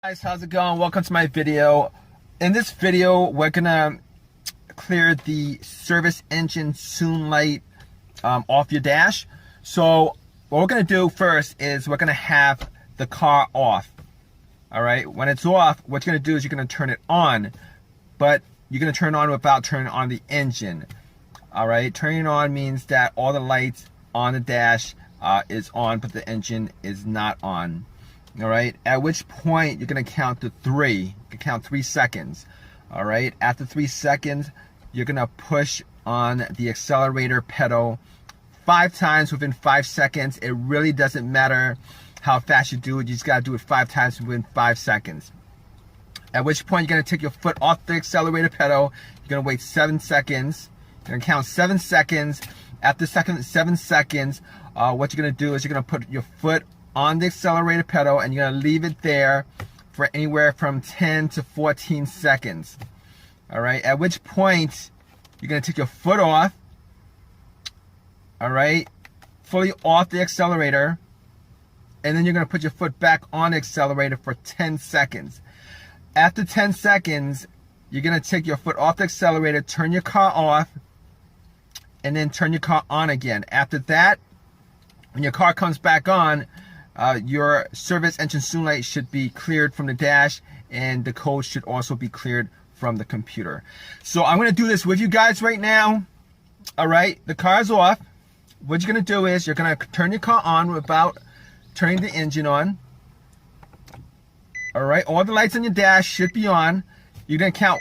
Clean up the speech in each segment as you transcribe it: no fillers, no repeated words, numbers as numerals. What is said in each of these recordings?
Guys, how's it going? Welcome to my video. In this video, we're gonna clear the service engine soon light off your dash. So what we're gonna do first is we're gonna have the car off. All right, when it's off, what you're gonna do is you're gonna turn it on, but you're gonna turn it on without turning on the engine. All right, turning it on means that all the lights on the dash is on, but the engine is not on. All right, at which point you're gonna count to 3. You can count 3 seconds. All right, after 3 seconds, you're gonna push on the accelerator pedal 5 times within 5 seconds. It really doesn't matter how fast you do it. You just gotta do it 5 times within 5 seconds. At which point you're gonna take your foot off the accelerator pedal. You're gonna wait 7 seconds. You're gonna count 7 seconds. After 7 seconds, what you're gonna do is you're gonna put your foot on the accelerator pedal and you're gonna leave it there for anywhere from 10 to 14 seconds. All right, at which point you're gonna take your foot off, all right, fully off the accelerator, and then you're gonna put your foot back on the accelerator for 10 seconds. After 10 seconds, you're gonna take your foot off the accelerator, turn your car off, and then turn your car on again. After that, when your car comes back on, your service engine soon light should be cleared from the dash, and the code should also be cleared from the computer. So I'm gonna do this with you guys right now. All right, the car's off. What you're gonna do is you're gonna turn your car on without turning the engine on. All right, all the lights on your dash should be on. You're gonna count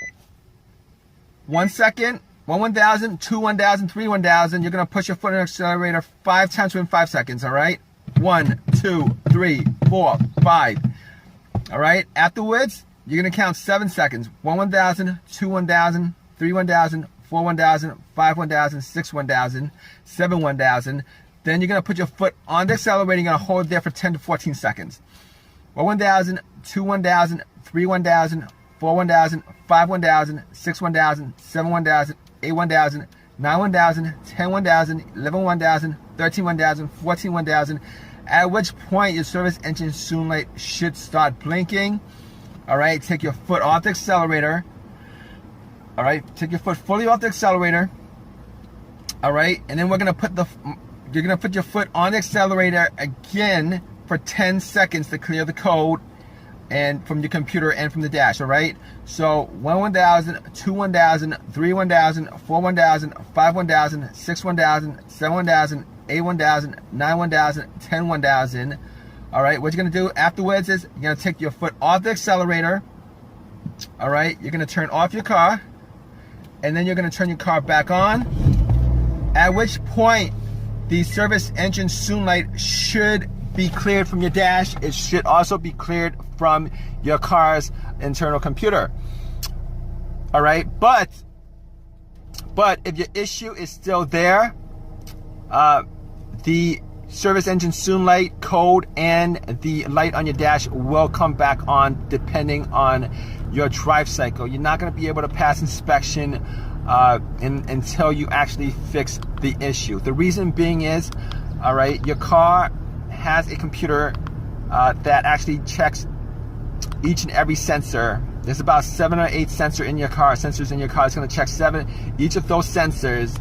1 second, 1,000, 2, 1,000, 3, 1,000. You're gonna push your foot on the accelerator 5 times within 5 seconds, all right? 1, 2, 3, 4, 5. All right, afterwards, you're gonna count 7 seconds. 1,000, 2, 1,000, 3, 1,000, 4, 1,000, 5, 1,000, 6, 1,000, 7, 1,000. Then you're gonna put your foot on the accelerator. You're gonna hold it there for 10 to 14 seconds. 1,000, 2, 1,000, 3, 1,000, 4, 1,000, 5, 1,000, 6, 1,000, 7, 1,000, 8, 1,000, 9, 1,000, 10, 1,000, 11, 1,000, 13, 1,000, 14, 1,000. At which point your service engine soon light should start blinking. All right, take your foot off the accelerator. All right, take your foot fully off the accelerator. All right, and then you're gonna put your foot on the accelerator again for 10 seconds to clear the code and from your computer and from the dash. All right, so 1,000, 2, 1,000, 3, 1,000, 4, 1,000, 5, 1,000, 6, 1,000, 7, 1,000, 8, 1,000, 9, 1,000, 10, 1,000. All right, what you're gonna do afterwards is you're gonna take your foot off the accelerator. All right, you're gonna turn off your car, and then you're gonna turn your car back on. At which point the service engine soon light should be cleared from your dash. It should also be cleared from your car's internal computer. All right, but if your issue is still there, the service engine soon light code and the light on your dash will come back on depending on your drive cycle. You're not going to be able to pass inspection until you actually fix the issue. The reason being is, all right, your car has a computer that actually checks each and every sensor. There's about 7 or 8 sensors in your car. It's going to check each of those sensors.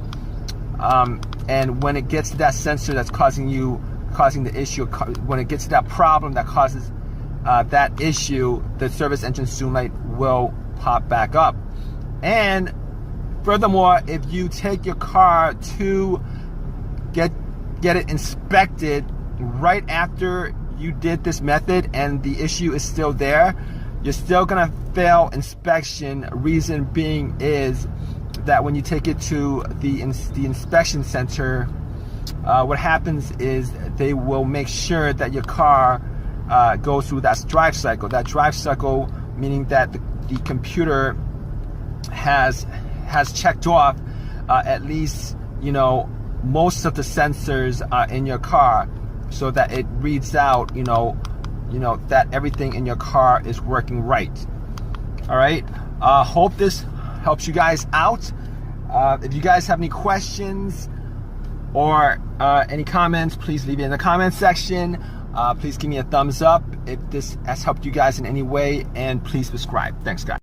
And when it gets to that sensor that's causing the issue, when it gets to that problem that causes that issue, the service engine soon light will pop back up. And furthermore, if you take your car to get it inspected right after you did this method and the issue is still there, you're still gonna fail inspection. Reason being is that when you take it to the inspection center, what happens is they will make sure that your car goes through that drive cycle. That drive cycle meaning that the computer has checked off at least, you know, most of the sensors in your car, so that it reads out, you know that everything in your car is working right. All right. Hope this helps you guys out. If you guys have any questions or any comments, please leave it in the comment section. Please give me a thumbs up if this has helped you guys in any way, and please subscribe. Thanks, guys.